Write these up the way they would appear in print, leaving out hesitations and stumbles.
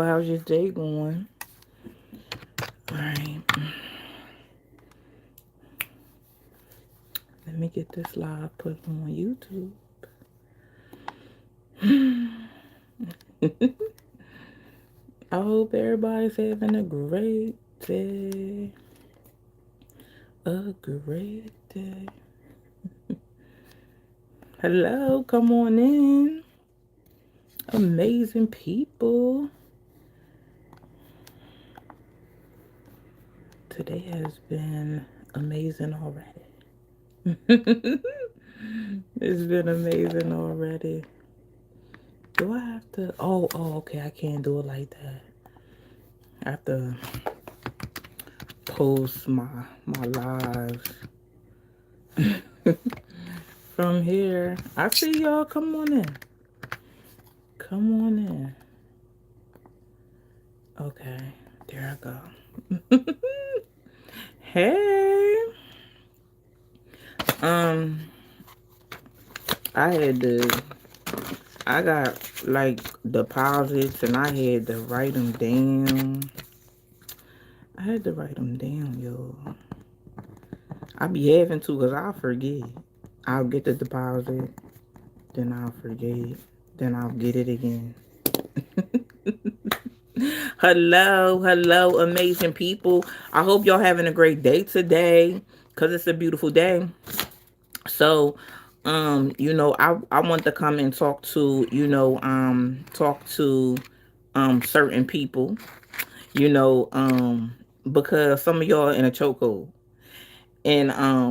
How's your day going? All right, let me get this live put on YouTube. I hope everybody's having a great day. A great day. Hello, come on in. Amazing people. Today has been amazing already. It's been amazing already. Do I have to? Okay. I can't do it like that. I have to post my lives from here. I see y'all. Come on in. Come on in. Okay, there I go. Hey, um, I had to. I got like deposits, and I had to write them down. I had to write them down, yo. I be having to, cause I'll forget. I'll get the deposit, then I'll forget, then I'll get it again. Hello, hello, amazing people. I hope y'all having a great day today, cause it's a beautiful day. So, I want to come and talk to, certain people, you know, because some of y'all in a chokehold, and I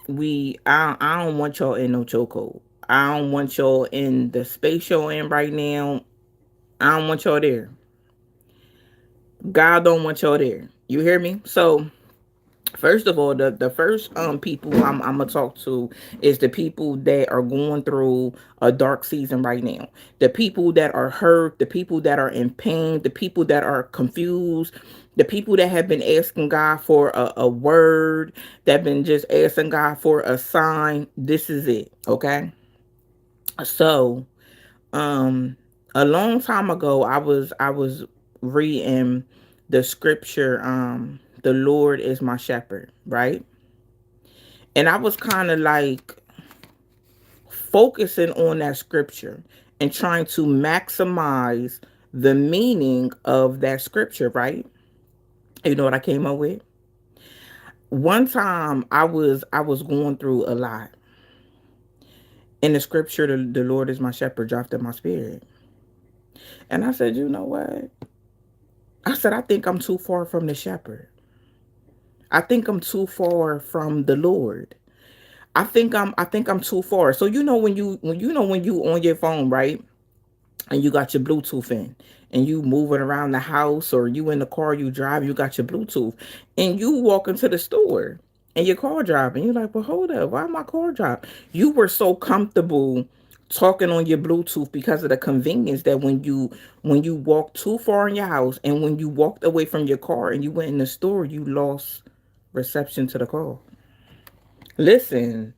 don't want y'all in no chokehold. I don't want y'all in the space y'all in right now. I don't want y'all there. God don't want y'all there. You hear me? So first of all, the first people I'm gonna talk to is the people that are going through a dark season right now. The people that are hurt, the people that are in pain, the people that are confused, the people that have been asking God for a word, that been just asking God for a sign. This is it, okay? So um a long time ago I was reading the scripture, the Lord is my shepherd, right? And I was kind of like focusing on that scripture and trying to maximize the meaning of that scripture, right? You know what I came up with? One time I was going through a lot. In the scripture, the Lord is my shepherd dropped in my spirit. And I said, you know what? I said, I think I'm too far from the shepherd. I think I'm too far from the Lord. I think I'm too far. So when you on your phone, right? And you got your Bluetooth in, and you moving around the house, or you in the car you drive, you got your Bluetooth, and you walk into the store and your car driving. You're like, well, hold up, why my car drive? You were so comfortable talking on your Bluetooth because of the convenience that when you walked too far in your house, and when you walked away from your car and you went in the store, you lost reception to the call. Listen,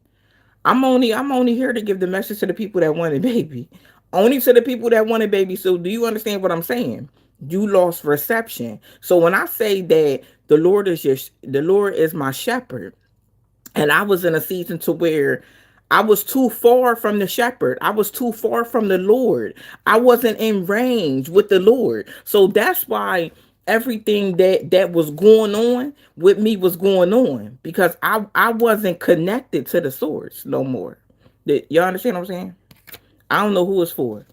I'm only here to give the message to the people that wanted baby. Only to the people that wanted baby. So do you understand what I'm saying? You lost reception. So when I say that the Lord is my shepherd, and I was in a season to where I was too far from the shepherd. I was too far from the Lord. I wasn't in range with the Lord. So that's why everything that was going on with me was going on, because I wasn't connected to the source no more. Y'all understand what I'm saying? I don't know who it's for,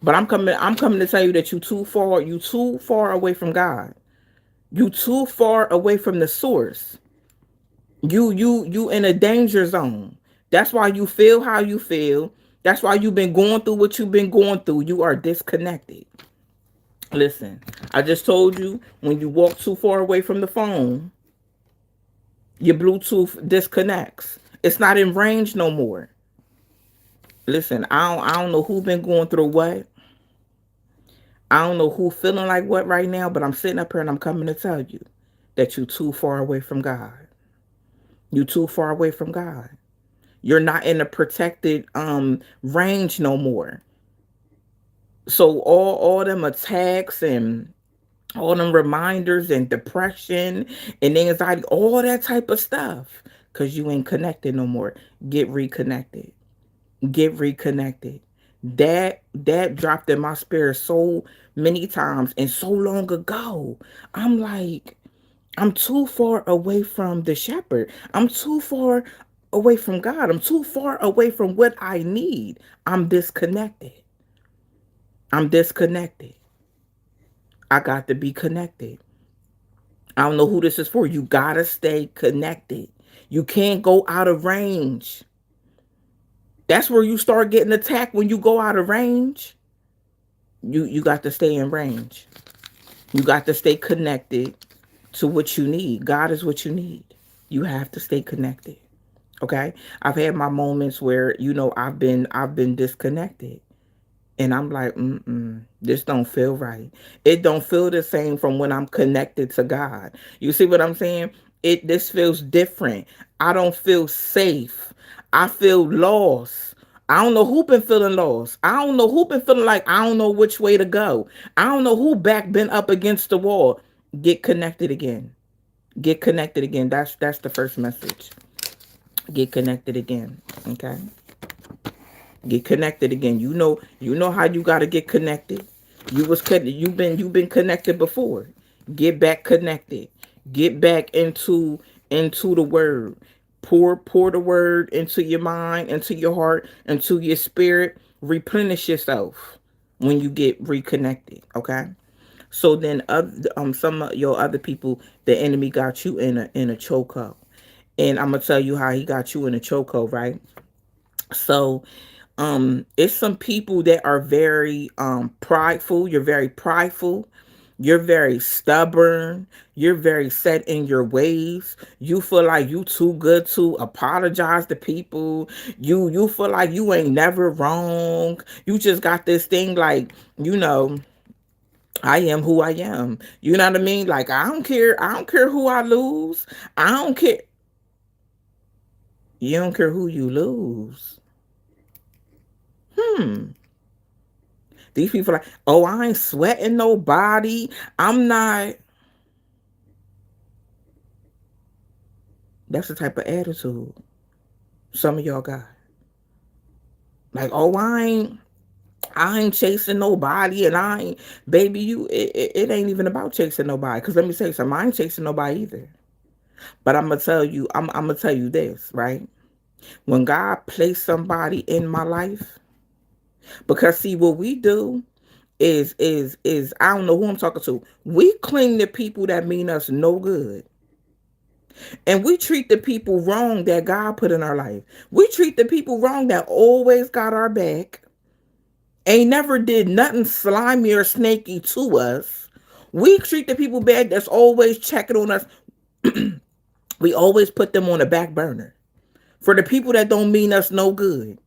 but I'm coming to tell you that you too far away from God. You too far away from the source. You in a danger zone. That's why you feel how you feel. That's why you've been going through what you've been going through. You are disconnected. Listen, I just told you, when you walk too far away from the phone, your Bluetooth disconnects. It's not in range no more. Listen, I don't know who been going through what. I don't know who feeling like what right now, but I'm sitting up here and I'm coming to tell you that you too far away from God. You too far away from God. You're not in a protected range no more. So all them attacks and all them reminders and depression and anxiety, all that type of stuff, because you ain't connected no more. Get reconnected. Get reconnected. That dropped in my spirit so many times and so long ago. I'm like, I'm too far away from the shepherd. I'm too far away from God. I'm too far away from what I need. I'm disconnected. I'm disconnected. I got to be connected. I don't know who this is for. You gotta stay connected. You can't go out of range. That's where you start getting attacked when you go out of range. You got to stay in range. You got to stay connected to what you need. God is what you need. You have to stay connected. Okay? I've had my moments where, I've been disconnected. And I'm like, this don't feel right. It don't feel the same from when I'm connected to God. You see what I'm saying? This feels different. I don't feel safe. I feel lost. I don't know who been feeling lost. I don't know who been feeling like I don't know which way to go. I don't know who back been up against the wall. Get connected again. Get connected again. That's the first message. Get connected again. Okay? Get connected again. You know how you gotta get connected. You've been connected before. Get back connected. Get back into the word. Pour the word into your mind, into your heart, into your spirit. Replenish yourself when you get reconnected. Okay. So then, some of your other people, the enemy got you in a chokehold, and I'm gonna tell you how he got you in a chokehold, right? So it's some people that are very prideful. You're very prideful. You're very stubborn. You're very set in your ways. You feel like you too good to apologize to people. You feel like you ain't never wrong. You just got this thing like, I am who I am. You know what I mean? Like, I don't care. I don't care who I lose. I don't care. You don't care who you lose. Hmm. These people are like, oh, I ain't sweating nobody. I'm not. That's the type of attitude some of y'all got. Like, oh, I ain't chasing nobody, and I ain't, baby, it ain't even about chasing nobody. Cause let me tell you something, I ain't chasing nobody either. But I'm gonna tell you this, right? When God placed somebody in my life, because see what we do is I don't know who I'm talking to. We cling to people that mean us no good. And we treat the people wrong that God put in our life. We treat the people wrong that always got our back, ain't never did nothing slimy or snaky to us. We treat the people bad that's always checking on us. We always put them on the back burner. For the people that don't mean us no good,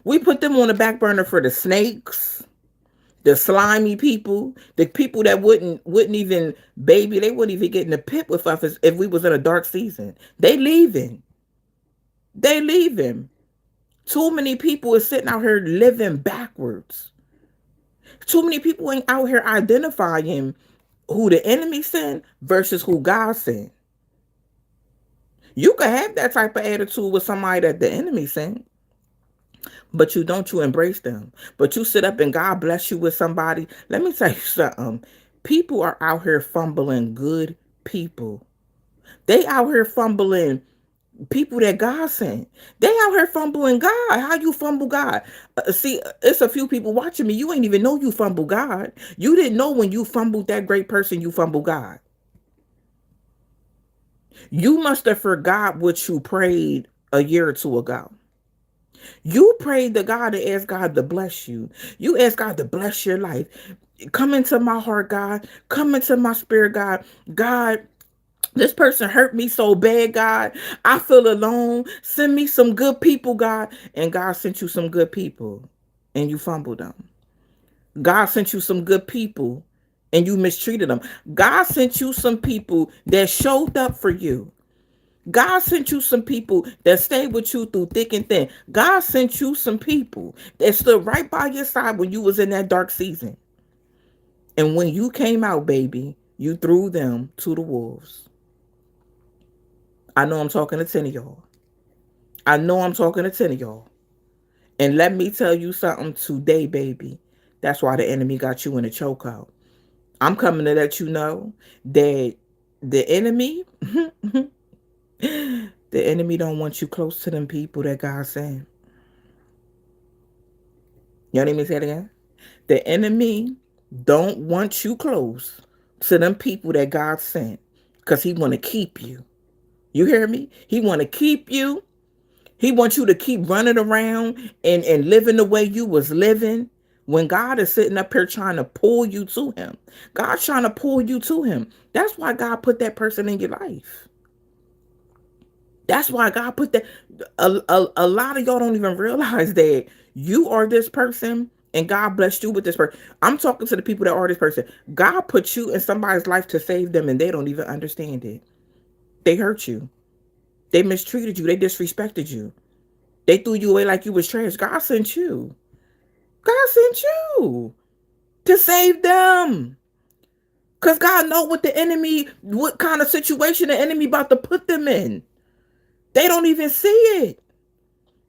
we put them on the back burner for the snakes, the slimy people, the people that wouldn't even, baby, they wouldn't even get in the pit with us if we was in a dark season. They leaving. They leaving. Too many people is sitting out here living backwards. Too many people ain't out here identifying who the enemy sent versus who God sent. You can have that type of attitude with somebody that the enemy sent, but you embrace them. But you sit up and God bless you with somebody. Let me tell you something. People are out here fumbling good people. They out here fumbling people that God sent. They out here fumbling God. How you fumble God? See, it's a few people watching me. You ain't even know you fumble God. You didn't know when you fumbled that great person, you fumble God. You must have forgot what you prayed a year or two ago. You prayed to God and asked God to bless you. You asked God to bless your life. Come into my heart, God. Come into my spirit, God. God, this person hurt me so bad, God. I feel alone. Send me some good people, God. And God sent you some good people and you fumbled them. God sent you some good people and you mistreated them. God sent you some people that showed up for you. God sent you some people that stayed with you through thick and thin. God sent you some people that stood right by your side when you was in that dark season. And when you came out, baby, you threw them to the wolves. I know I'm talking to 10 of y'all. I know I'm talking to 10 of y'all. And let me tell you something today, baby. That's why the enemy got you in a chokehold. I'm coming to let you know that the enemy, the enemy don't want you close to them people that God sent. You know what I mean? Say it again. The enemy don't want you close to them people that God sent because he want to keep you. You hear me? He want to keep you. He wants you to keep running around and living the way you was living when God is sitting up here trying to pull you to him. God's trying to pull you to him. That's why God put that person in your life. That's why God put that. A lot of y'all don't even realize that you are this person and God blessed you with this person. I'm talking to the people that are this person. God put you in somebody's life to save them and they don't even understand it. They hurt you. They mistreated you. They disrespected you. They threw you away like you was trash. God sent you. God sent you to save them. Because God know what the enemy, what kind of situation the enemy about to put them in. They don't even see it.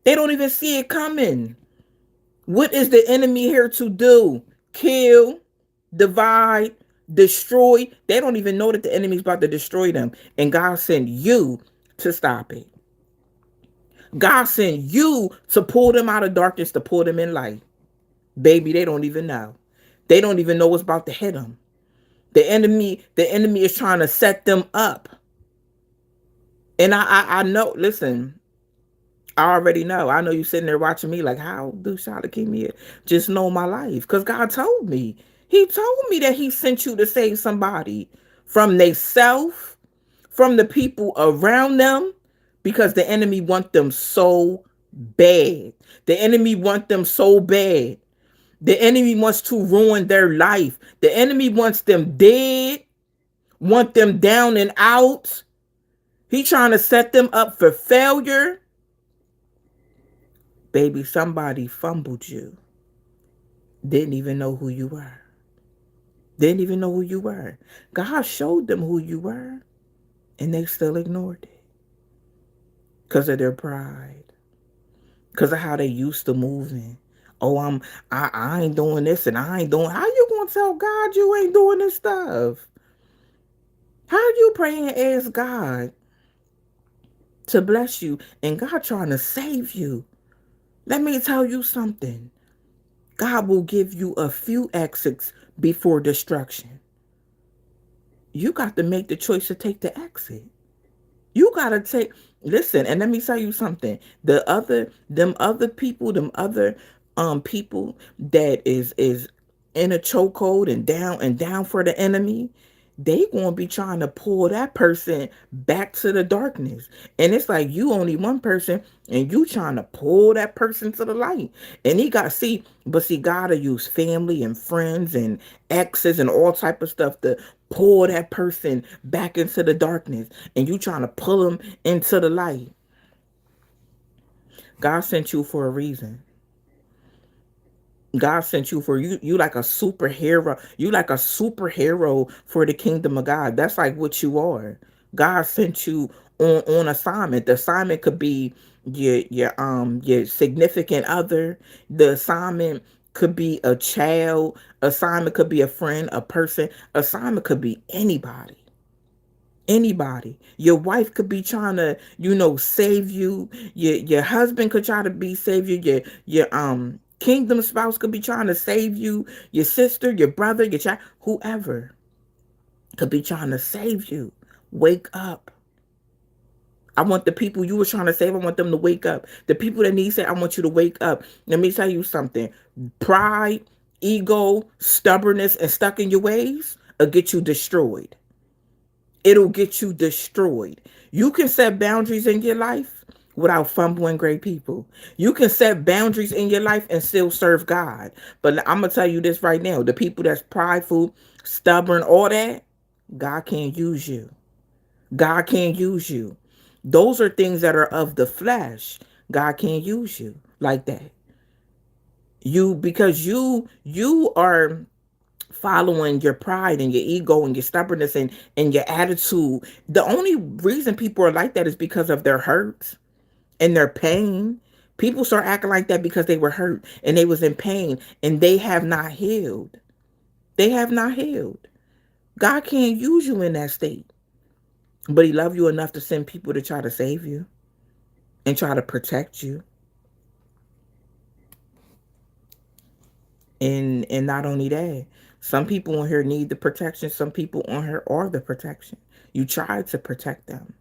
They don't even see it coming. What is the enemy here to do? Kill, divide, destroy. They don't even know that the enemy's about to destroy them. And God sent you to stop it. God sent you to pull them out of darkness, to pull them in light. Baby, they don't even know. They don't even know what's about to hit them. The enemy is trying to set them up. And I know, listen, I already know. I know you sitting there watching me like, how do Shada keep me just know my life? Because God told me. He told me that he sent you to save somebody from they self, from the people around them, because the enemy want them so bad. The enemy want them so bad. The enemy wants to ruin their life. The enemy wants them dead, want them down and out. He trying to set them up for failure. Baby, somebody fumbled you. Didn't even know who you were. Didn't even know who you were. God showed them who you were, and they still ignored it because of their pride, because of how they used to moving. Oh, I ain't doing this and I ain't doing. How you gonna tell God you ain't doing this stuff? How you pray and ask God to bless you and God trying to save you? Let me tell you something. God will give you a few exits before destruction. You got to make the choice to take the exit. You gotta take listen, and let me tell you something. Them other people, them other people that is in a chokehold and down for the enemy, they gonna be trying to pull that person back to the darkness. And it's like you only one person and you trying to pull that person to the light. And he got see, gotta use family and friends and exes and all type of stuff to pull that person back into the darkness. And you trying to pull them into the light. God sent you for a reason. God sent you for you like a superhero. You like a superhero for the kingdom of God. That's like what you are. God sent you on assignment. The assignment could be your significant other. The assignment could be a child. Assignment could be a friend, a person. Assignment could be anybody. Your wife could be trying to save you. Your husband could try to be save you. Your kingdom spouse could be trying to save you. Your sister, your brother, your child, whoever could be trying to save you. Wake up. I want the people you were trying to save, I want them to wake up. The people that need saved, I want you to wake up. Let me tell you something. Pride, ego, stubbornness, and stuck in your ways will get you destroyed. It'll get you destroyed. You can set boundaries in your life without fumbling great people. You can set boundaries in your life and still serve God. But I'm going to tell you this right now. The people that's prideful, stubborn, all that, God can't use you. God can't use you. Those are things that are of the flesh. God can't use you like that. Because you are following your pride and your ego and your stubbornness and your attitude. The only reason people are like that is because of their hurts and their pain. People start acting like that because they were hurt and they was in pain and they have not healed. They have not healed. God can't use you in that state. But he loved you enough to send people to try to save you and try to protect you. And not only that, some people on here need the protection. Some people on here are the protection. You tried to protect them.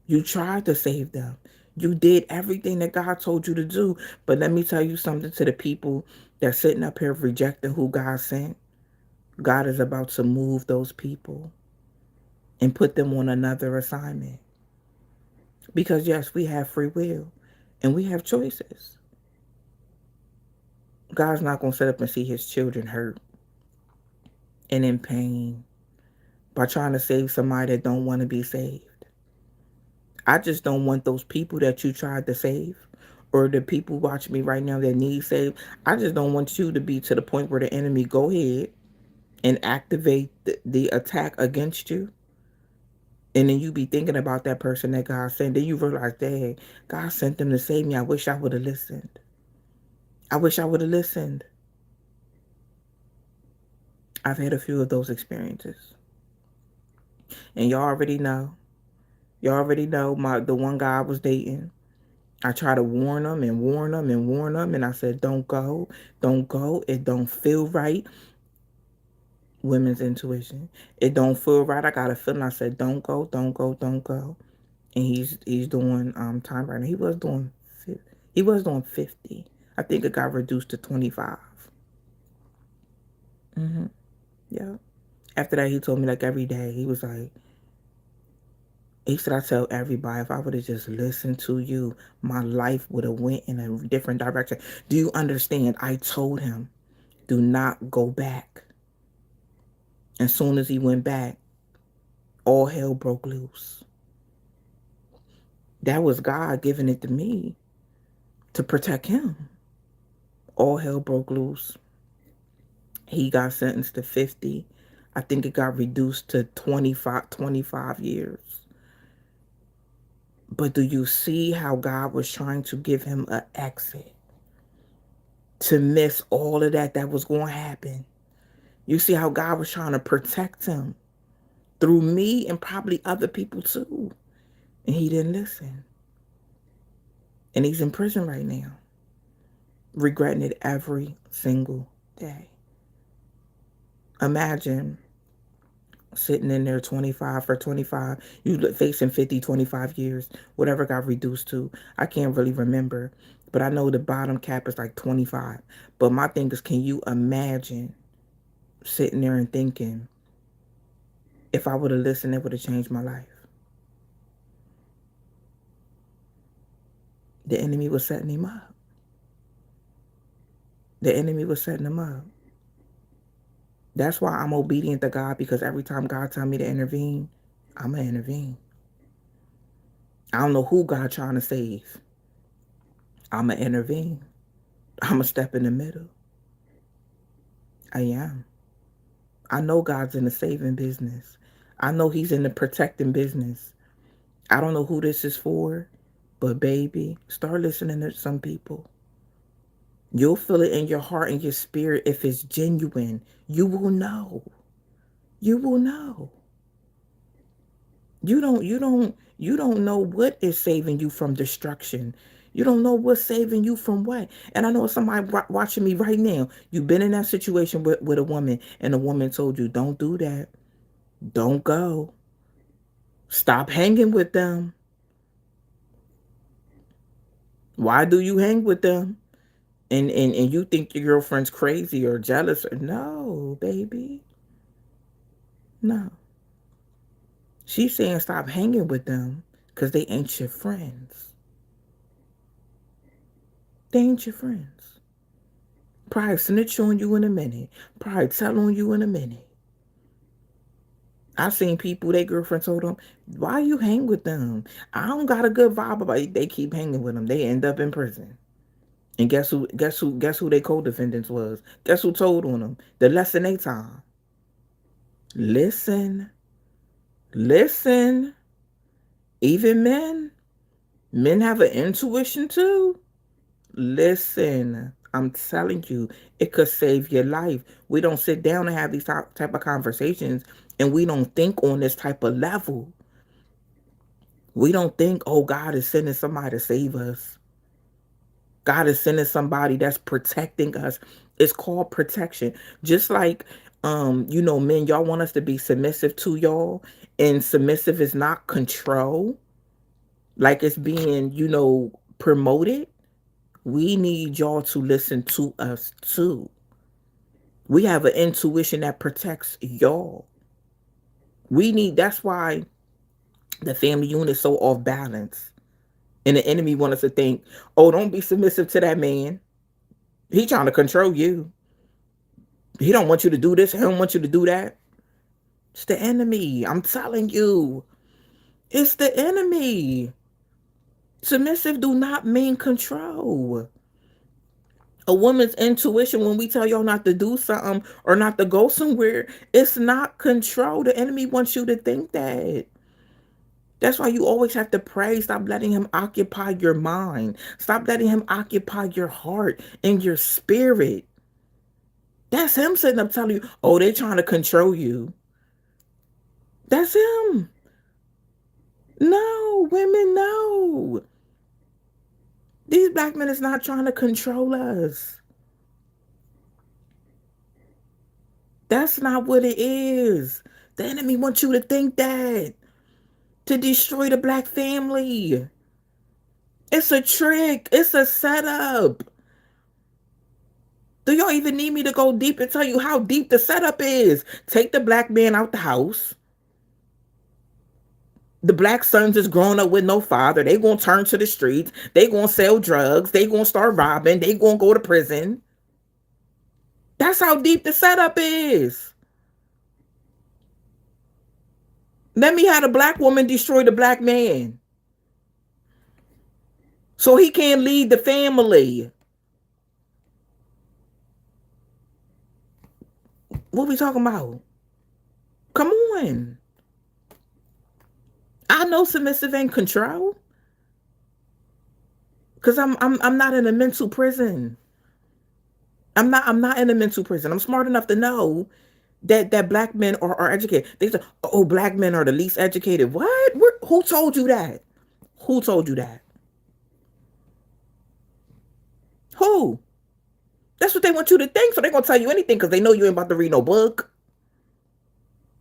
You tried to save them. You did everything that God told you to do. But let me tell you something to the people that's sitting up here rejecting who God sent. God is about to move those people and put them on another assignment. Because yes, we have free will and we have choices. God's not going to sit up and see his children hurt and in pain by trying to save somebody that don't want to be saved. I just don't want those people that you tried to save or the people watching me right now that need saved. I just don't want you to be to the point where the enemy go ahead and activate the attack against you. And then you be thinking about that person that God sent. Then you realize, dang, God sent them to save me. I wish I would have listened. I wish I would have listened. I've had a few of those experiences. And y'all already know. Y'all already know the one guy I was dating. I try to warn them and warn them and warn them. And I said, don't go. Don't go. It don't feel right. Women's intuition. It don't feel right. I got a feeling. I said, don't go. Don't go. Don't go. And he's doing time right now. He was doing 50. I think it got reduced to 25. Yeah. After that, he told me like every day. He was like, he said, I tell everybody, if I would have just listened to you, my life would have went in a different direction. Do you understand? I told him, do not go back. As soon as he went back, all hell broke loose. That was God giving it to me to protect him. All hell broke loose. He got sentenced to 50. I think it got reduced to 25 years. But do you see how God was trying to give him an exit to miss all of that was going to happen? You see how God was trying to protect him through me and probably other people too. And he didn't listen. And he's in prison right now, regretting it every single day. Imagine sitting in there 25 for 25, you facing 50, 25 years, whatever got reduced to. I can't really remember, but I know the bottom cap is like 25. But my thing is, can you imagine sitting there and thinking, if I would have listened, it would have changed my life? The enemy was setting him up. The enemy was setting him up. That's why I'm obedient to God, because every time God tells me to intervene, I'm going to intervene. I don't know who God trying to save. I'm going to intervene. I'm going to step in the middle. I am. I know God's in the saving business. I know he's in the protecting business. I don't know who this is for, but baby, start listening to some people. You'll feel it in your heart and your spirit if it's genuine. You will know. You will know. You don't know what is saving you from destruction. You don't know what's saving you from what. And I know somebody watching me right now. You've been in that situation with a woman, and a woman told you, don't do that. Don't go. Stop hanging with them. Why do you hang with them? And you think your girlfriend's crazy or jealous? No, baby. No. She's saying stop hanging with them because they ain't your friends. They ain't your friends. Probably snitch on you in a minute. Probably tell on you in a minute. I seen people, their girlfriend told them, why you hang with them? I don't got a good vibe about it. They keep hanging with them. They end up in prison. And guess who their co-defendants was? Guess who told on them? The lesson they time. Listen, listen. Even men have an intuition too. Listen, I'm telling you, it could save your life. We don't sit down and have these type of conversations, and we don't think on this type of level. We don't think, oh, God is sending somebody to save us. God is sending somebody that's protecting us. It's called protection. Just like, men, y'all want us to be submissive to y'all, and submissive is not control, like it's being, promoted. We need y'all to listen to us too. We have an intuition that protects y'all. That's why the family unit is so off balance. And the enemy want us to think, oh, don't be submissive to that man. He trying to control you. He don't want you to do this. He don't want you to do that. It's the enemy. I'm telling you. It's the enemy. Submissive do not mean control. A woman's intuition, when we tell y'all not to do something or not to go somewhere, it's not control. The enemy wants you to think that. That's why you always have to pray. Stop letting him occupy your mind. Stop letting him occupy your heart and your spirit. That's him sitting up telling you, oh, they trying to control you. That's him. No, women, no. These black men is not trying to control us. That's not what it is. The enemy wants you to think that. To destroy the black family. It's a trick. It's a setup. Do y'all even need me to go deep and tell you how deep the setup is? Take the black man out the house. The black sons is growing up with no father. They gonna turn to the streets. They gonna sell drugs. They gonna start robbing. They gonna go to prison. That's how deep the setup is. Let me have the black woman destroy the black man, so he can't lead the family. What we talking about? Come on. I know submissive ain't control. Cause I'm not in a mental prison. I'm not in a mental prison. I'm smart enough to know that black men are educated. They say, oh, black men are the least educated. What? Who told you that? Who told you that? Who? That's what they want you to think. So they're gonna tell you anything because they know you ain't about to read no book.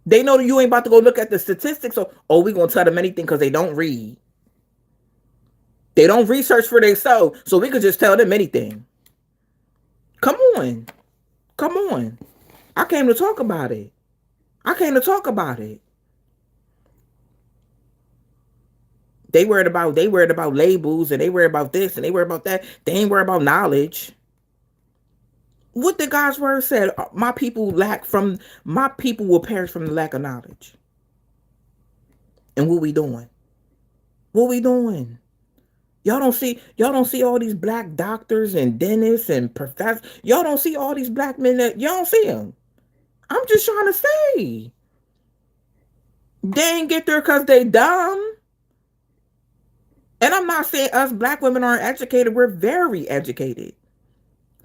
They know that you ain't about to go look at the statistics. So, oh, we gonna tell them anything because they don't read. They don't research for themselves. So we could just tell them anything. Come on. Come on. I came to talk about it. I came to talk about it. They worried about labels, and they worried about this, and they worried about that. They ain't worried about knowledge. What the God's word said, my people will perish from the lack of knowledge. And what we doing? What we doing? Y'all don't see all these black doctors and dentists and professors. Y'all don't see all these black men that y'all don't see them. I'm just trying to say. They ain't get there because they dumb. And I'm not saying us black women aren't educated. We're very educated.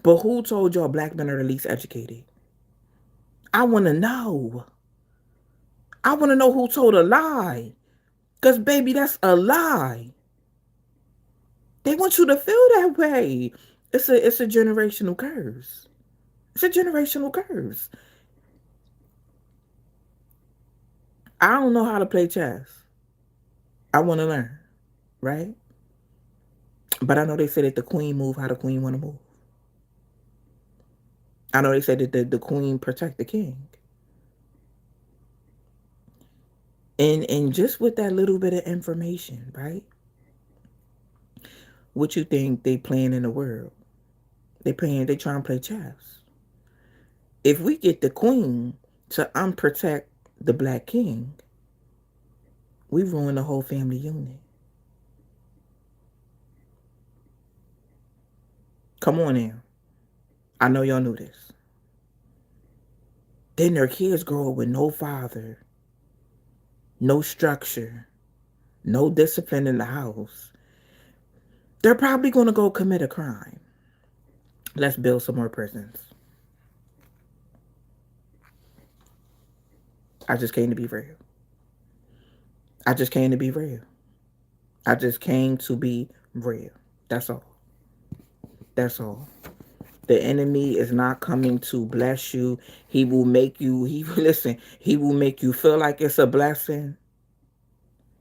But who told y'all black men are the least educated? I want to know. I want to know who told a lie. Because, baby, that's a lie. They want you to feel that way. It's a generational curse. It's a generational curse. I don't know how to play chess. I want to learn, right? But I know they say that the queen move how the queen want to move. I know they said that the queen protect the king. And just with that little bit of information, right? What you think they playing in the world? They trying to play chess. If we get the queen to unprotect the Black King, we ruined the whole family unit. Come on now. I know y'all knew this. Then their kids grow up with no father, no structure, no discipline in the house. They're probably going to go commit a crime. Let's build some more prisons. I just came to be real. I just came to be real. I just came to be real. That's all. That's all. The enemy is not coming to bless you. He will make you, listen, he will make you feel like it's a blessing.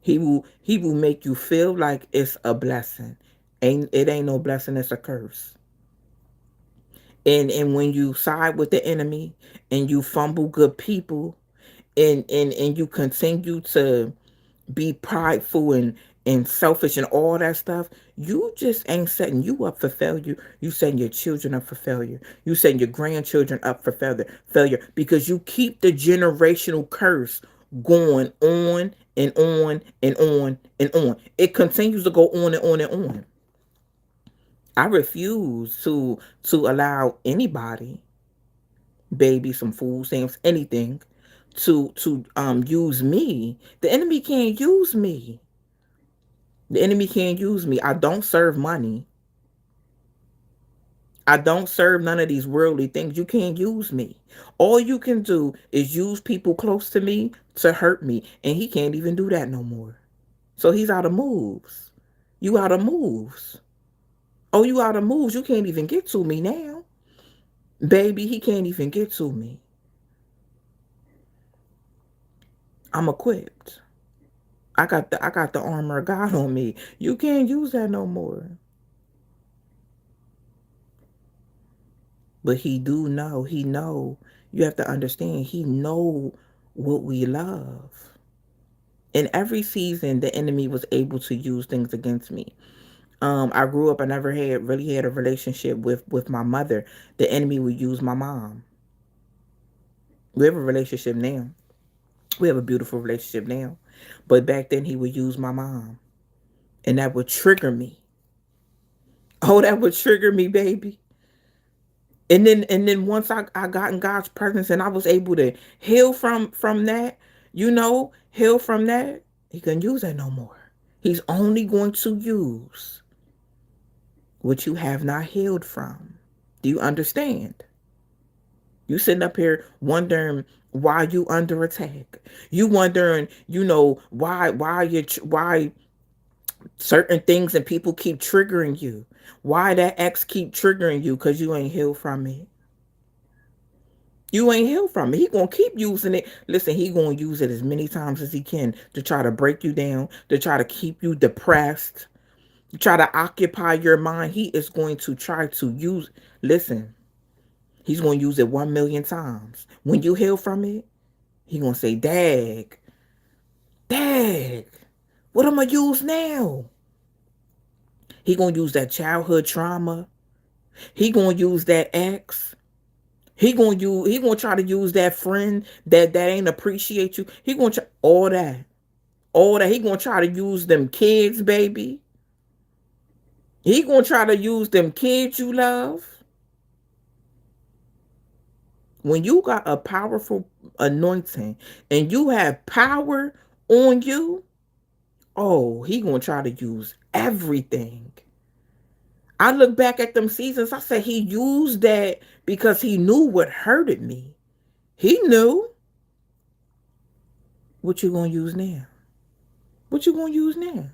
He will make you feel like it's a blessing. It ain't no blessing, it's a curse. And when you side with the enemy and you fumble good people and you continue to be prideful and selfish and all that stuff, you just ain't setting you up for failure. You setting your children up for failure. You setting your grandchildren up for failure because you keep the generational curse going on and on and on and on. It continues to go on and on and on. I refuse to allow anybody, baby, some food stamps, anything, to use me. The enemy can't use me. The enemy can't use me. I don't serve money. I don't serve none of these worldly things. You can't use me. All you can do is use people close to me to hurt me. And he can't even do that no more. So he's out of moves. You out of moves. Oh, you out of moves. You can't even get to me now. Baby, he can't even get to me. I'm equipped. I got the armor of God on me. You can't use that no more. But he do know. He know. You have to understand. He know what we love. In every season, the enemy was able to use things against me. I grew up. I never had a relationship with my mother. The enemy would use my mom. We have a relationship now. We have a beautiful relationship now. But back then, he would use my mom, and that would trigger me. Oh, that would trigger me, baby. And then once I got in God's presence and I was able to heal from that, heal from that, he couldn't use that no more. He's only going to use what you have not healed from. Do you understand? You sitting up here wondering why you under attack. You wondering, why certain things and people keep triggering you. Why that ex keep triggering you because you ain't healed from it. You ain't healed from it. He gonna keep using it. Listen, he gonna use it as many times as he can to try to break you down, to try to keep you depressed, to try to occupy your mind. He is going to try to use. Listen, he's gonna use it 1,000,000 times. When you heal from it, he gonna say, "Dag, dag, what am I use now?" He gonna use that childhood trauma. He gonna use that ex. He gonna try to use that friend that ain't appreciate you. He gonna try all that. All that. He gonna try to use them kids, baby. He gonna try to use them kids you love. When you got a powerful anointing and you have power on you, oh, he gonna try to use everything. I look back at them seasons, I said he used that because he knew what hurted me. He knew. What you gonna use now? What you gonna use now?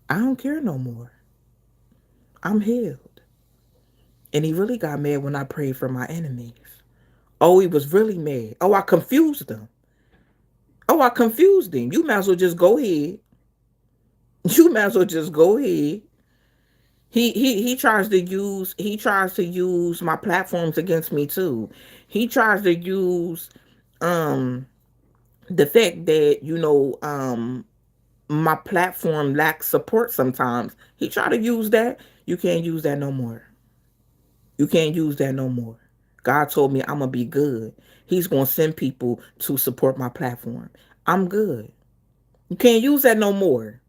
I don't care no more. I'm healed. And he really got mad when I prayed for my enemies. Oh, he was really mad. Oh, I confused them. Oh, I confused him. You might as well just go ahead. You might as well just go ahead. He tries to use my platforms against me too. He tries to use um the fact that my platform lacks support sometimes. He try to use that. You can't use that no more. You can't use that no more. God told me I'm gonna be good. He's going to send people to support my platform. I'm good. You can't use that no more.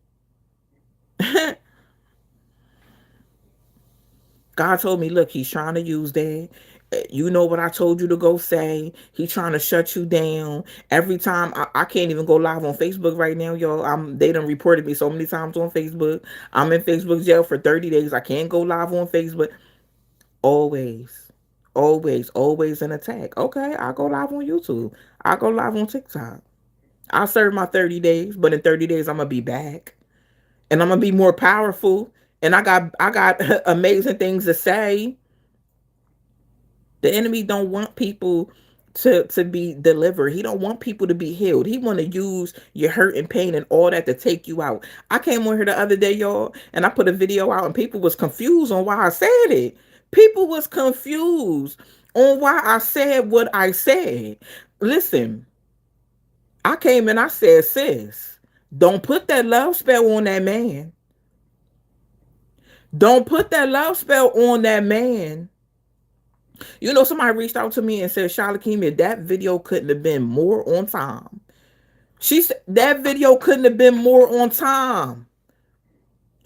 God told me, look, he's trying to use that. You know what I told you to go say. He's trying to shut you down. Every time I can't even go live on Facebook right now, y'all. They done reported me so many times on Facebook. I'm in Facebook jail for 30 days. I can't go live on Facebook. Always, always an attack. Okay, I'll go live on YouTube. I'll go live on TikTok. I'll serve my 30 days, but in 30 days I'm gonna be back. And I'm gonna be more powerful. And I got amazing things to say. The enemy don't want people to be delivered. He don't want people to be healed. He want to use your hurt and pain and all that to take you out. I came on here the other day, y'all, and I put a video out and people was confused on why I said it. People was confused on why I said what I said. Listen, I came and I said, sis, don't put that love spell on that man. Don't put that love spell on that man. You know, somebody reached out to me and said, Shalakimia, that video couldn't have been more on time. She said that video couldn't have been more on time.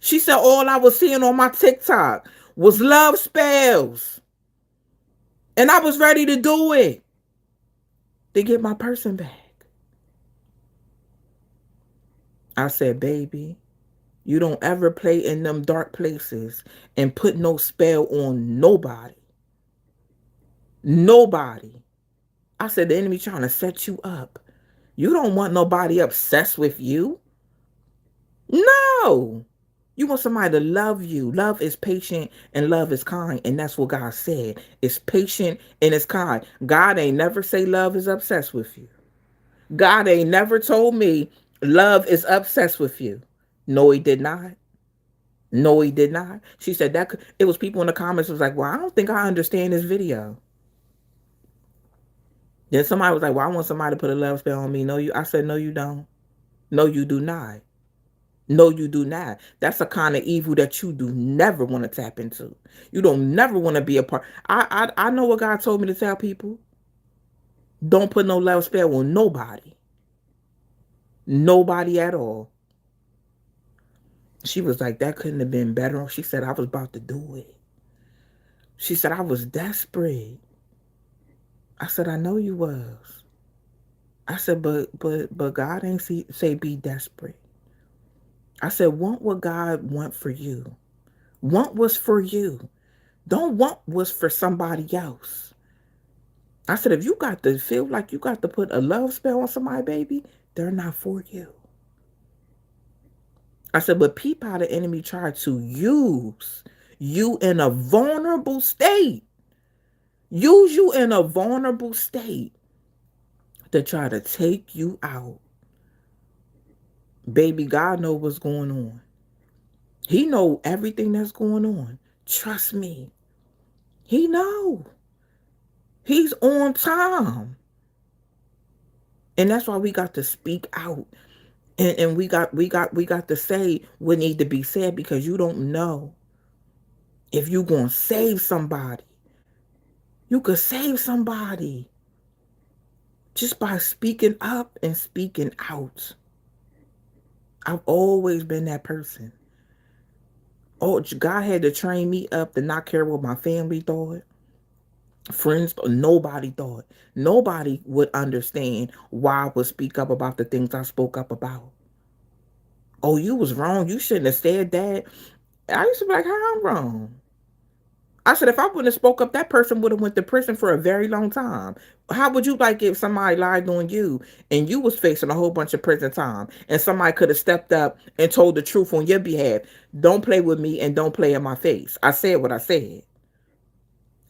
She said all I was seeing on my TikTok was love spells. And I was ready to do it to get my person back. I said, baby, you don't ever play in them dark places and put no spell on nobody. Nobody. I said, the enemy trying to set you up. You don't want nobody obsessed with you. No. You want somebody to love you. Love is patient and love is kind. And that's what God said. It's patient and it's kind. God ain't never say love is obsessed with you. God ain't never told me love is obsessed with you. No, he did not. No, he did not. She said that it was people in the comments was like, well, I don't think I understand this video. Then somebody was like, well, I want somebody to put a love spell on me. No, you. I said, no, you don't. No, you do not. No, you do not. That's a kind of evil that you do never want to tap into. You don't never want to be a part. I know what God told me to tell people. Don't put no love spell on nobody. Nobody at all. She was like, that couldn't have been better. She said, I was about to do it. She said, I was desperate. I said, I know you was. I said, but God ain't say be desperate. I said, want what God want for you. Want what's for you. Don't want what's for somebody else. I said, if you got to feel like you got to put a love spell on somebody, baby, they're not for you. I said, but peep how the enemy tried to use you in a vulnerable state. Use you in a vulnerable state to try to take you out. Baby, God knows what's going on. He know everything that's going on. Trust me. He know. He's on time. And that's why we got to speak out. And we got to say what need to be said, because you don't know if you gonna save somebody. You could save somebody just by speaking up and speaking out. I've always been that person. Oh, God had to train me up to not care what my family thought. Friends, nobody thought. Nobody would understand why I would speak up about the things I spoke up about. Oh, you was wrong. You shouldn't have said that. I used to be like, how I'm wrong? I said, if I wouldn't have spoke up, that person would have went to prison for a very long time. How would you like if somebody lied on you and you was facing a whole bunch of prison time and somebody could have stepped up and told the truth on your behalf? Don't play with me and don't play in my face. I said what I said.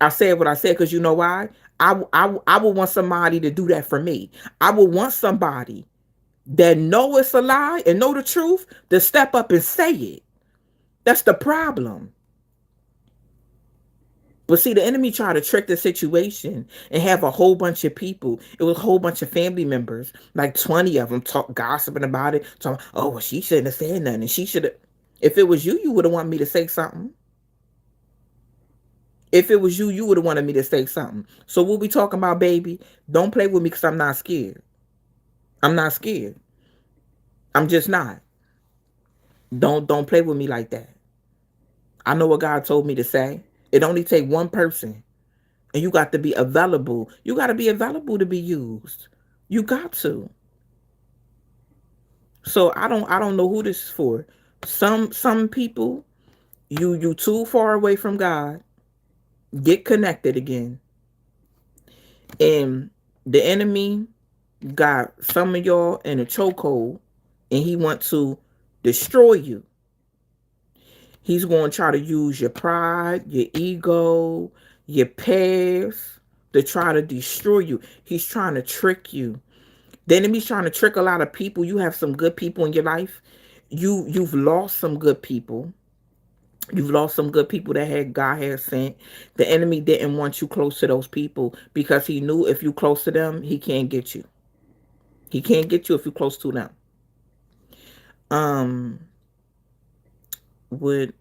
I said what I said because you know why? I would want somebody to do that for me. I would want somebody that know it's a lie and know the truth to step up and say it. That's the problem. But see, the enemy tried to trick the situation and have a whole bunch of people. It was a whole bunch of family members, like 20 of them, gossiping about it. Talking, oh, well, she shouldn't have said nothing. She should have. If it was you, you would have wanted me to say something. If it was you, you would have wanted me to say something. So what we talking about, baby? Don't play with me because I'm not scared. I'm not scared. I'm just not. Don't play with me like that. I know what God told me to say. It only take one person, and you got to be available. You got to be available to be used. You got to. So I don't know who this is for. Some people, you too far away from God. Get connected again. And the enemy got some of y'all in a chokehold, and he want to destroy you. He's going to try to use your pride, your ego, your past to try to destroy you. He's trying to trick you. The enemy's trying to trick a lot of people. You have some good people in your life. You've lost some good people. You've lost some good people that had God had sent. The enemy didn't want you close to those people because he knew if you close to them, he can't get you. He can't get you if you're close to them. Um, what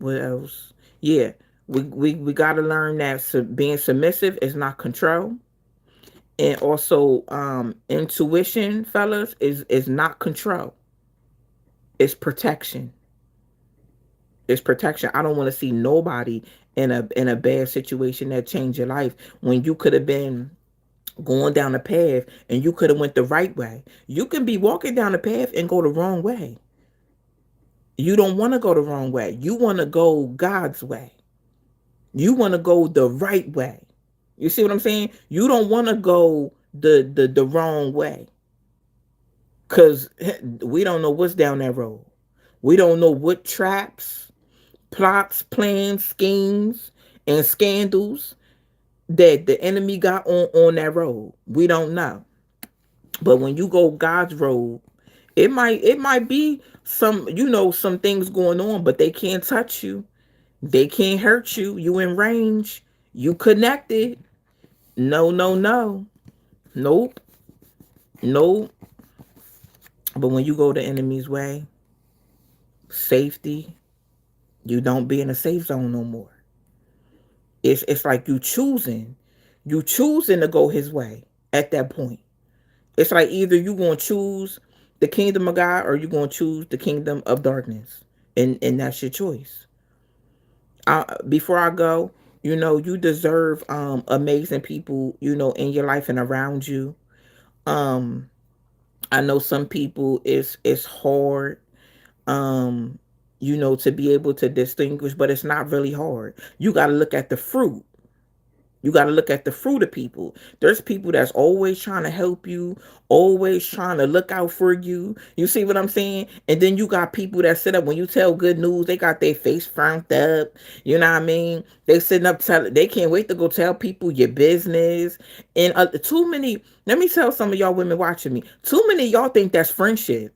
else? Yeah, we got to learn that being submissive is not control, and also intuition, fellas, is not control. It's protection. It's protection. I don't want to see nobody in a bad situation that changed your life when you could have been going down the path and you could have went the right way. You can be walking down the path and go the wrong way. You don't want to go the wrong way. You want to go God's way. You want to go the right way. You see what I'm saying? You don't want to go the wrong way. Cause we don't know what's down that road. We don't know what traps, plots, plans, schemes, and scandals that the enemy got on that road. We don't know. But when you go God's road, it might be some things going on, but they can't touch you. They can't hurt you. You in range. You connected. No, no, no. Nope. Nope. But when you go the enemy's way, safety, you don't be in a safe zone no more. It's like you choosing to go his way at that point. It's like either you gonna choose the kingdom of God or you gonna choose the kingdom of darkness. And that's your choice. Before I go, you deserve amazing people, in your life and around you. Um I know some people it's hard to be able to distinguish, but it's not really hard. You got to look at the fruit. You got to look at the fruit of people. There's people that's always trying to help you, always trying to look out for you. You see what I'm saying? And then you got people that sit up when you tell good news, they got their face frowned up. You know what I mean? They sitting up they can't wait to go tell people your business. And too many, let me tell some of y'all women watching me, too many of y'all think that's friendship.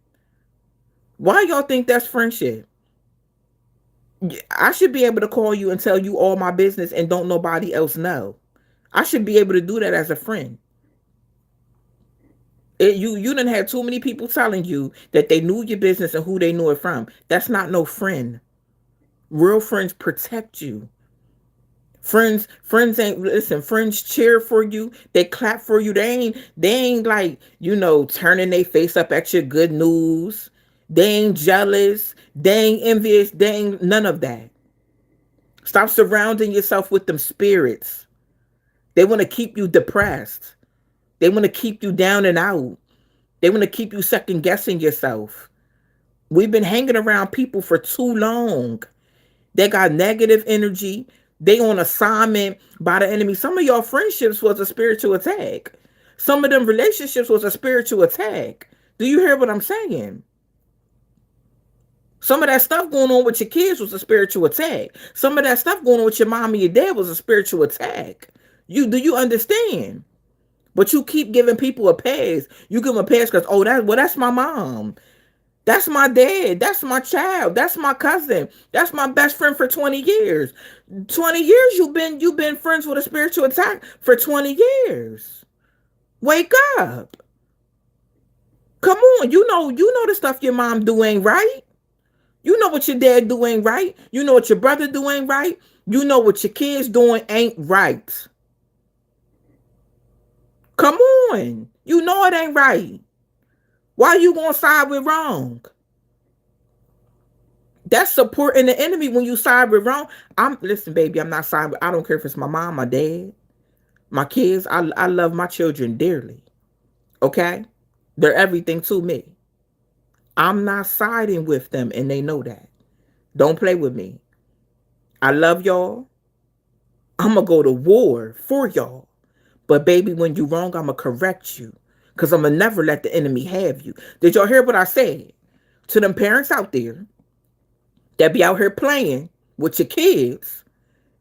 Why y'all think that's friendship? I should be able to call you and tell you all my business and don't nobody else know. I should be able to do that as a friend. You didn't have too many people telling you that they knew your business and who they knew it from. That's not no friend. Real friends protect you. Friends ain't listen. Friends cheer for you. They clap for you. They ain't like turning their face up at your good news. They ain't jealous. They ain't envious. They ain't none of that. Stop surrounding yourself with them spirits. They want to keep you depressed. They want to keep you down and out. They want to keep you second guessing yourself. We've been hanging around people for too long. They got negative energy. They on assignment by the enemy. Some of your friendships was a spiritual attack. Some of them relationships was a spiritual attack. Do you hear what I'm saying? Some of that stuff going on with your kids was a spiritual attack. Some of that stuff going on with your mom and your dad was a spiritual attack. Do you understand? But you keep giving people a pass. You give them a pass because that's my mom. That's my dad. That's my child. That's my cousin. That's my best friend for 20 years. 20 years you've been friends with a spiritual attack for 20 years. Wake up. Come on. You know the stuff your mom do ain't right. You know what your dad do ain't right. You know what your brother do ain't right. You know what your kids doing ain't right. Come on. You know it ain't right. Why you gonna side with wrong? That's supporting the enemy when you side with wrong. I'm listen, baby, I'm not siding with, I don't care if it's my mom, my dad, my kids. I love my children dearly. Okay? They're everything to me. I'm not siding with them and they know that. Don't play with me. I love y'all. I'm gonna go to war for y'all. But baby, when you wrong, I'm gonna correct you. Cause I'm gonna never let the enemy have you. Did y'all hear what I said? To them parents out there that be out here playing with your kids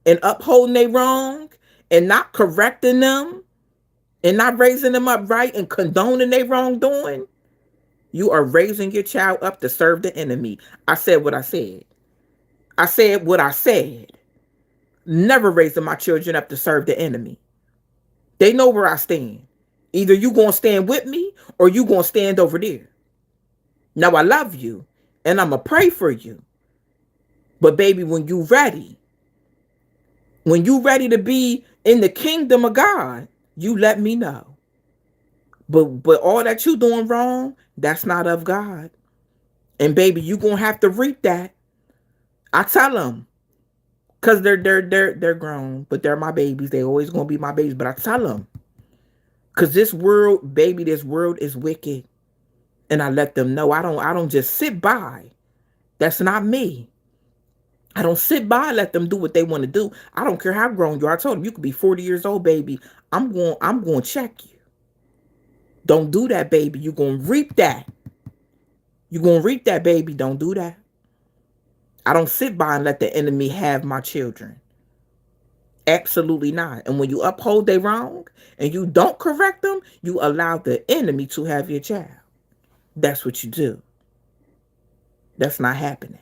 and upholding they wrong and not correcting them and not raising them up right and condoning their wrongdoing, you are raising your child up to serve the enemy. I said what I said. I said what I said. Never raising my children up to serve the enemy. They know where I stand. Either you gonna stand with me or you gonna stand over there. Now I love you and I'ma pray for you. But baby, when you ready to be in the kingdom of God, you let me know. But all that you doing wrong, that's not of God. And baby, you gonna have to reap that. I tell them, cause they're grown, but they're my babies. They always gonna be my babies. But I tell them, cause this world, baby, this world is wicked, and I let them know. I don't just sit by. That's not me. I don't sit by and let them do what they want to do. I don't care how grown you are. I told them you could be 40 years old, baby. I'm going to check you. Don't do that, baby. You're going to reap that. You're going to reap that, baby. Don't do that. I don't sit by and let the enemy have my children. Absolutely not. And when you uphold their wrong and you don't correct them, you allow the enemy to have your child. That's what you do. That's not happening.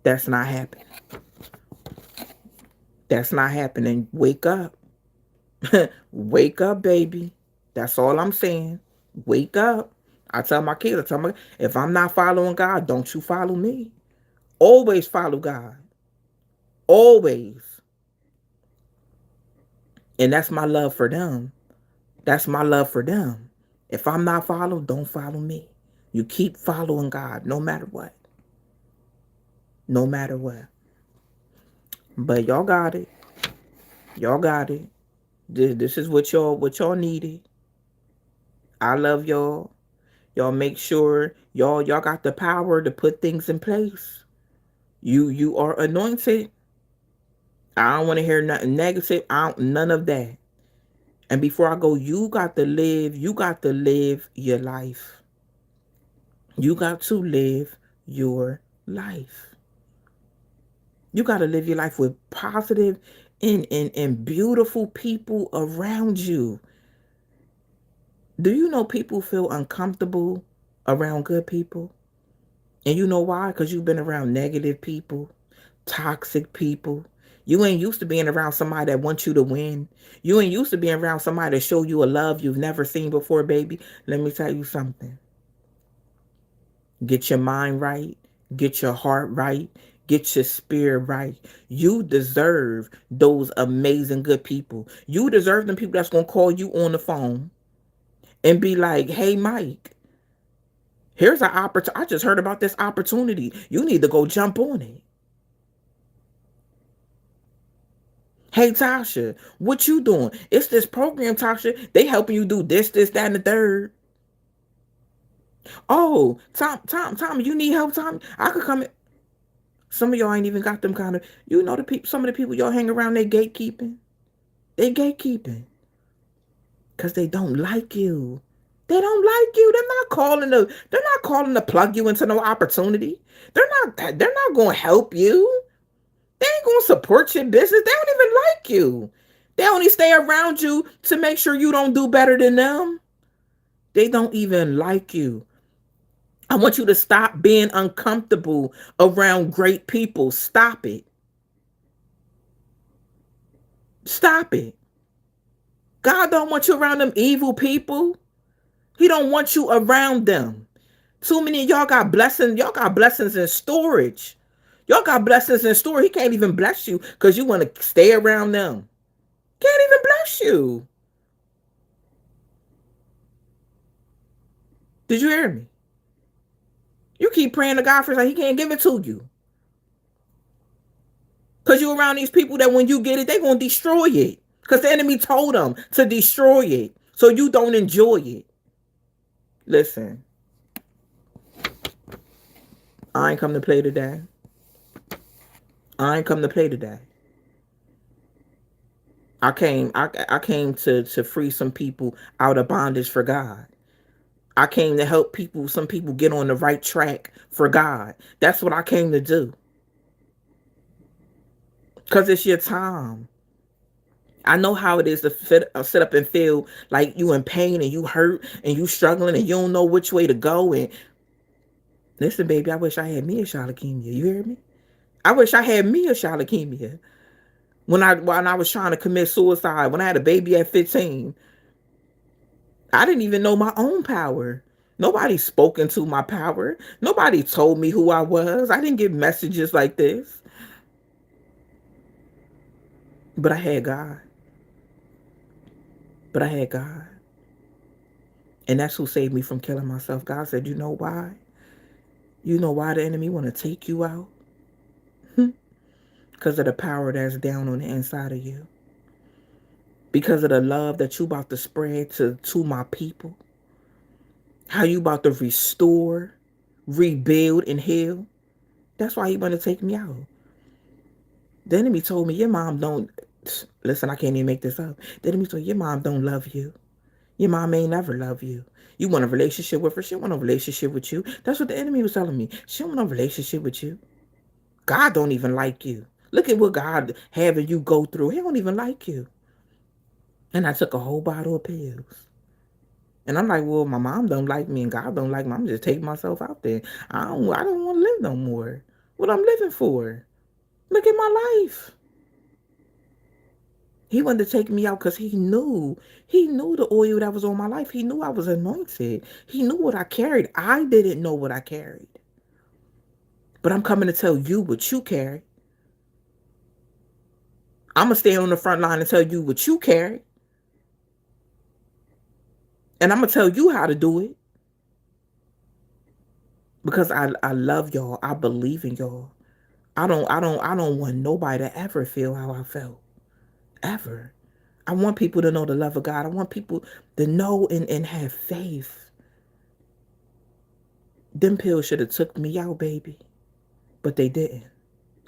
That's not happening. That's not happening. Wake up. Wake up, baby. That's all I'm saying. Wake up. I tell my kids, if I'm not following God, don't you follow me. Always follow God. Always. And that's my love for them. That's my love for them. If I'm not followed, don't follow me. You keep following God no matter what. No matter what. But y'all got it. Y'all got it. This is what y'all needed. I love y'all. Y'all make sure y'all got the power to put things in place. You are anointed. I don't want to hear nothing negative. None of that. And before I go, you got to live your life. You got to live your life. You got to live your life with positive and beautiful people around you. Do you know people feel uncomfortable around good people? And you know why? Because you've been around negative people, toxic people. You ain't used to being around somebody that wants you to win. You ain't used to being around somebody that show you a love you've never seen before, baby. Let me tell you something. Get your mind right. Get your heart right. Get your spirit right. You deserve those amazing good people. You deserve them people that's going to call you on the phone and be like, hey, Mike, here's an opportunity. I just heard about this opportunity. You need to go jump on it. Hey, Tasha, what you doing? It's this program, Tasha. They helping you do this, that, and the third. Oh, Tom, you need help, Tom? I could come in. Some of y'all ain't even got them kind of, the people, some of the people y'all hang around, they gatekeeping. They gatekeeping. Because they don't like you. They don't like you. They're not calling to plug you into no opportunity. They're not going to help you. They ain't going to support your business. They don't even like you. They only stay around you to make sure you don't do better than them. They don't even like you. I want you to stop being uncomfortable around great people. Stop it. Stop it. God don't want you around them evil people. He don't want you around them. Too many of y'all got blessings. Y'all got blessings in storage. Y'all got blessings in store. He can't even bless you because you want to stay around them. Can't even bless you. Did you hear me? You keep praying to God for something, He can't give it to you. Because you're around these people that when you get it, they're going to destroy it. Because the enemy told them to destroy it. So you don't enjoy it. Listen, I ain't come to play today. I ain't come to play today. I came to free some people out of bondage for God. I came to help people, some people get on the right track for God. That's what I came to do. Because it's your time. I know how it is to sit up and feel like you in pain and you hurt and you struggling and you don't know which way to go. And listen, baby, I wish I had me a shot of leukemia. You hear me? I wish I had me a shot of leukemia. When I was trying to commit suicide, when I had a baby at 15, I didn't even know my own power. Nobody spoke into my power. Nobody told me who I was. I didn't get messages like this. But I had God. But I had God. And that's who saved me from killing myself. God said, you know why? You know why the enemy want to take you out? Because of the power that's down on the inside of you. Because of the love that you about to spread to my people. How you about to restore, rebuild, and heal. That's why he want to take me out. The enemy told me, your mom don't, listen, I can't even make this up. The enemy told, your mom don't love you. Your mom ain't never love you. You want a relationship with her. She want a relationship with you. That's what the enemy was telling me. She want a relationship with you. God don't even like you. Look at what God having you go through. He don't even like you. And I took a whole bottle of pills. And I'm like, well, my mom don't like me and God don't like me. I'm just taking myself out there. I don't want to live no more. What I'm living for? Look at my life. He wanted to take me out because he knew the oil that was on my life. He knew I was anointed. He knew what I carried. I didn't know what I carried. But I'm coming to tell you what you carry. I'm going to stand on the front line and tell you what you carry. And I'm going to tell you how to do it. Because I love y'all. I believe in y'all. I don't want nobody to ever feel how I felt. Ever. I want people to know the love of God. I want people to know and have faith. Them pills should have took me out, baby. But they didn't.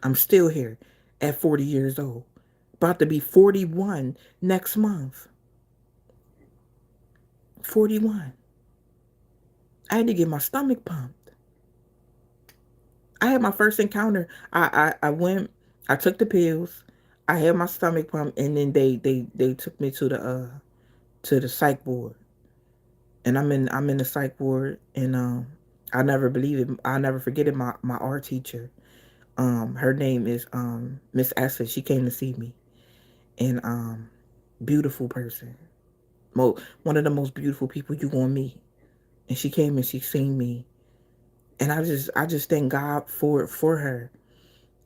I'm still here at 40 years old. About to be 41 next month. 41. I had to get my stomach pumped. I had my first encounter. I went, I took the pills. I had my stomach pumped, and then they took me to the psych ward. And I'm in the psych ward, and I never believe it. I never forget it. My art teacher, her name is Miss Essa. She came to see me, and beautiful person, one of the most beautiful people you gonna meet. And she came and she seen me, and I just thank God for her.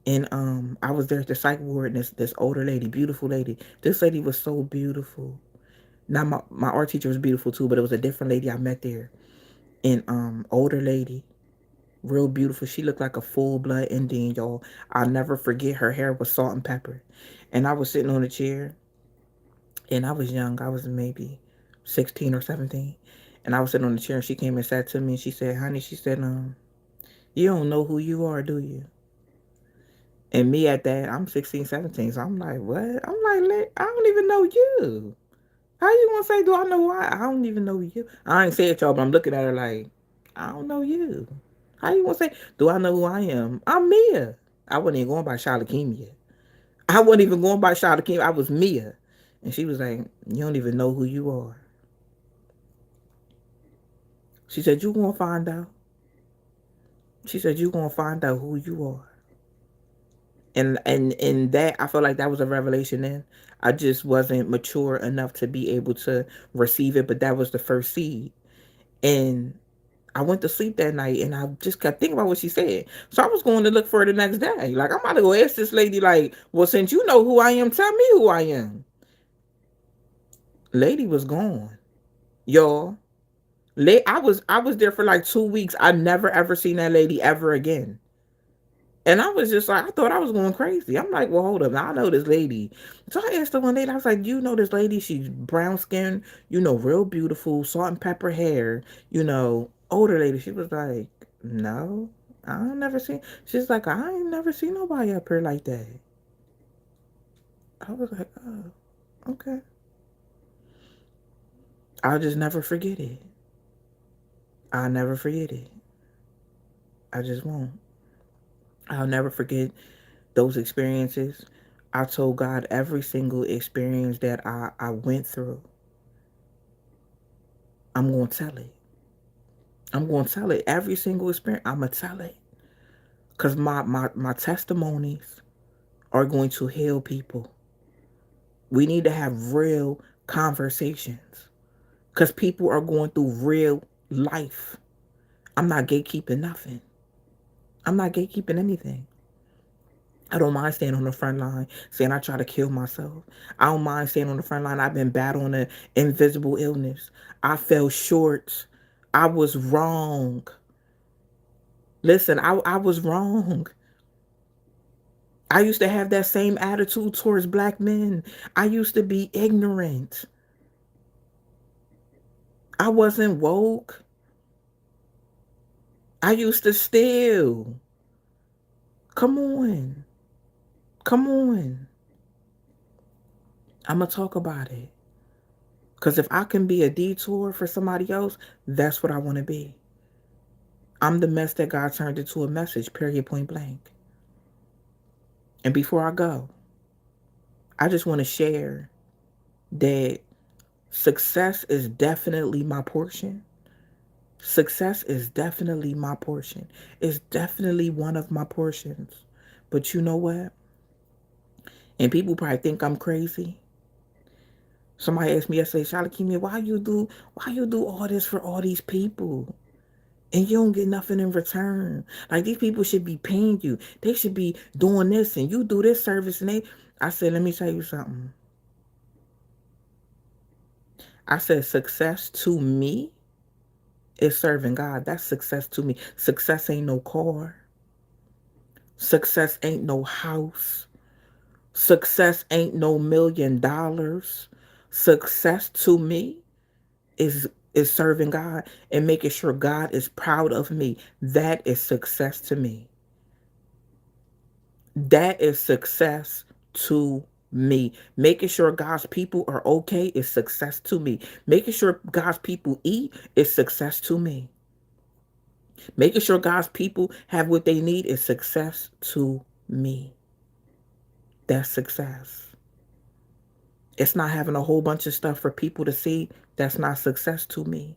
And I was there at the psych ward, and this older lady, beautiful lady. This lady was so beautiful. Now my art teacher was beautiful too, but it was a different lady I met there. And older lady, real beautiful. She looked like a full blood Indian, y'all. I'll never forget, her hair was salt and pepper. And I was sitting on a chair, and I was young. I was maybe 16 or 17. And I was sitting on the chair, and she came and sat to me, and she said, honey, she said, you don't know who you are, do you? And me at that, I'm 16, 17. So I'm like, what? I'm like, I don't even know you. How you gonna say, do I know who I don't even know you. I ain't say it, y'all, but I'm looking at her like, I don't know you. How you gonna say, do I know who I am? I'm Mia. I wasn't even going by Shalakemia. I wasn't even going by Shalakemia. I was Mia. And she was like, you don't even know who you are. She said, you gonna find out. She said, you gonna find out who you are. And that, I feel like that was a revelation then. I just wasn't mature enough to be able to receive it, but that was the first seed. And I went to sleep that night and I just kept thinking about what she said. So I was going to look for her the next day. Like, I'm about to go ask this lady, like, well, since you know who I am, tell me who I am. Lady was gone. Y'all. I was there for like 2 weeks. I never ever seen that lady ever again. And I was just like, I thought I was going crazy. I'm like, well, hold up. Now I know this lady. So I asked her one day, I was like, you know this lady? She's brown skin, real beautiful, salt and pepper hair, older lady. She was like, no, I ain't never seen. She's like, I ain't never seen nobody up here like that. I was like, oh, okay. I'll just never forget it. I'll never forget it. I just won't. I'll never forget those experiences. I told God every single experience that I went through. I'm going to tell it. I'm going to tell it. Every single experience, I'm going to tell it. Because my testimonies are going to heal people. We need to have real conversations. Because people are going through real life. I'm not gatekeeping nothing. I'm not gatekeeping anything. I don't mind staying on the front line, saying I try to kill myself. I don't mind staying on the front line. I've been battling an invisible illness. I fell short. I was wrong. Listen, I was wrong. I used to have that same attitude towards black men. I used to be ignorant. I wasn't woke. I used to steal. Come on. Come on. I'm going to talk about it. Because if I can be a detour for somebody else, that's what I want to be. I'm the mess that God turned into a message, period, point blank. And before I go, I just want to share that success is definitely my portion. Success is definitely my portion. It's definitely one of my portions. But you know what? And people probably think I'm crazy. Somebody asked me yesterday, Shalakimia, why you do all this for all these people? And you don't get nothing in return. Like, these people should be paying you. They should be doing this and you do this service and I said, let me tell you something. I said success to me is serving God. That's success to me. Success ain't no car. Success ain't no house. Success ain't no $1 million. Success to me is serving God and making sure God is proud of me. That is success to me. That is success to me. Making sure God's people are okay is success to me. Making sure God's people eat is success to me. Making sure God's people have what they need is success to me. That's success. It's not having a whole bunch of stuff for people to see. That's not success to me.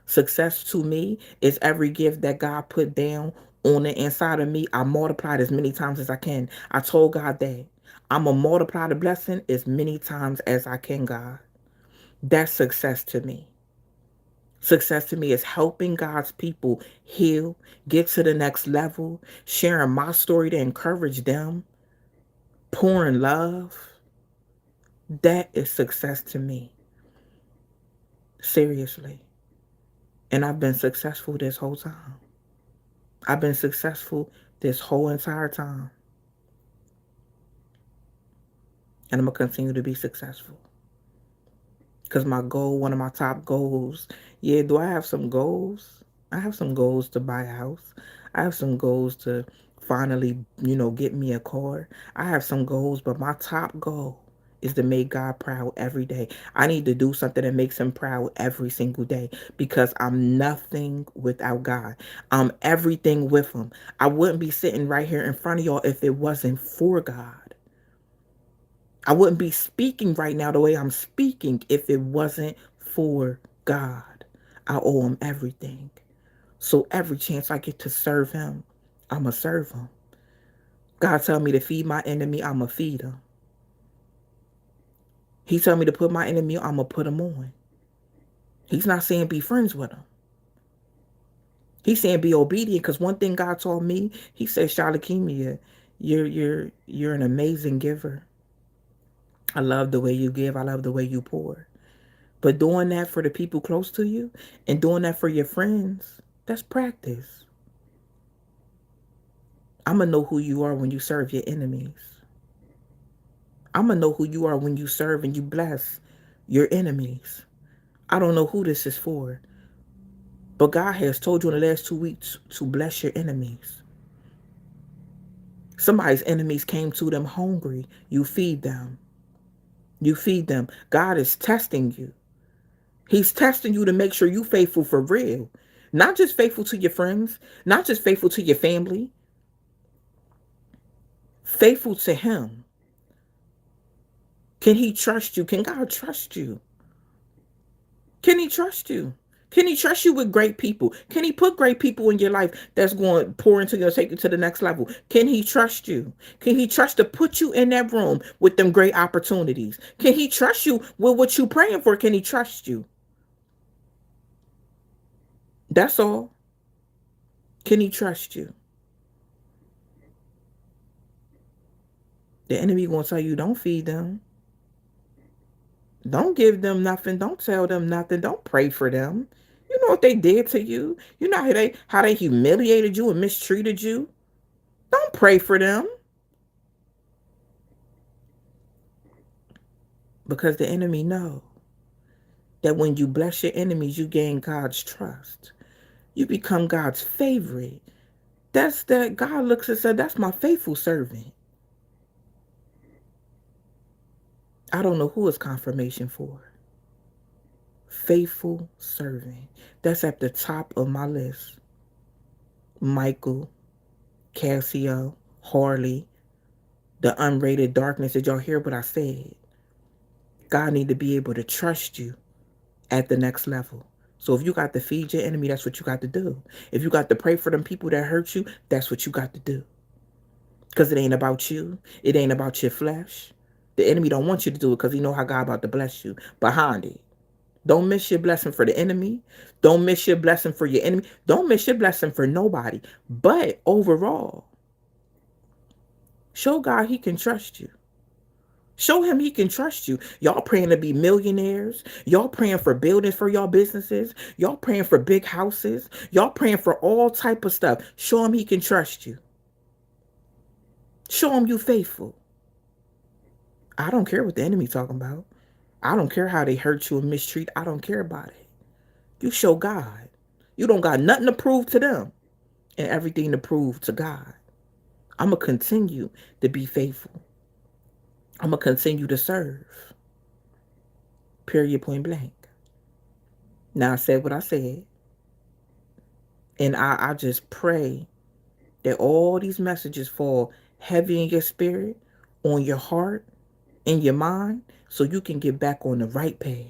Success to me is every gift that God put down on the inside of me. I multiply it as many times as I can. I told God that I'm going to multiply the blessing as many times as I can, God. That's success to me. Success to me is helping God's people heal, get to the next level, sharing my story to encourage them, pouring love. That is success to me. Seriously. And I've been successful this whole time. I've been successful this whole entire time. And I'm going to continue to be successful. Because my goal, one of my top goals, yeah, do I have some goals? I have some goals to buy a house. I have some goals to finally, get me a car. I have some goals, but my top goal is to make God proud every day. I need to do something that makes him proud every single day because I'm nothing without God. I'm everything with him. I wouldn't be sitting right here in front of y'all if it wasn't for God. I wouldn't be speaking right now the way I'm speaking if it wasn't for God. I owe him everything. So every chance I get to serve him, I'm going to serve him. God tell me to feed my enemy, I'm going to feed him. He tell me to put my enemy on, I'm going to put him on. He's not saying be friends with him. He's saying be obedient because one thing God told me, he said, Shalakimia, you're an amazing giver. I love the way you give. I love the way you pour. But doing that for the people close to you and doing that for your friends, that's practice. I'm going to know who you are when you serve your enemies. I'm going to know who you are when you serve and you bless your enemies. I don't know who this is for, but God has told you in the last 2 weeks to bless your enemies. Somebody's enemies came to them hungry. You feed them. You feed them. God is testing you. He's testing you to make sure you faithful for real. Not just faithful to your friends, not just faithful to your family, faithful to him. Can he trust you? Can God trust you? Can he trust you? Can he trust you with great people? Can he put great people in your life that's going to pour into you and take you to the next level? Can he trust you? Can he trust to put you in that room with them great opportunities? Can he trust you with what you praying for? Can he trust you? That's all. Can he trust you? The enemy going to tell you, don't feed them. Don't give them nothing. Don't tell them nothing. Don't pray for them. You know what they did to you. You know how they humiliated you and mistreated you. Don't pray for them. Because the enemy know that when you bless your enemies, you gain God's trust. You become God's favorite. That's that God looks and said, that's my faithful servant. I don't know who it's confirmation for. Faithful servant. That's at the top of my list. Michael, Cassio, Harley, the unrated darkness. Did y'all hear what I said? God need to be able to trust you at the next level. So if you got to feed your enemy, that's what you got to do. If you got to pray for them people that hurt you, that's what you got to do. Because it ain't about you. It ain't about your flesh. The enemy don't want you to do it because he know how God about to bless you behind it. Don't miss your blessing for the enemy. Don't miss your blessing for your enemy. Don't miss your blessing for nobody. But overall, show God he can trust you. Show him he can trust you. Y'all praying to be millionaires. Y'all praying for buildings for y'all businesses. Y'all praying for big houses. Y'all praying for all type of stuff. Show him he can trust you. Show him you faithful. I don't care what the enemy talking about. I don't care how they hurt you and mistreat. I don't care about it. You show God. You don't got nothing to prove to them and everything to prove to God. I'm going to continue to be faithful. I'm going to continue to serve. Period, point blank. Now I said what I said. And I just pray that all these messages fall heavy in your spirit, on your heart, in your mind, so you can get back on the right path.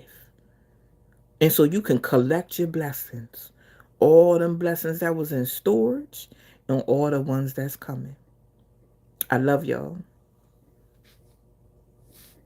And so you can collect your blessings. All them blessings that was in storage and all the ones that's coming. I love y'all.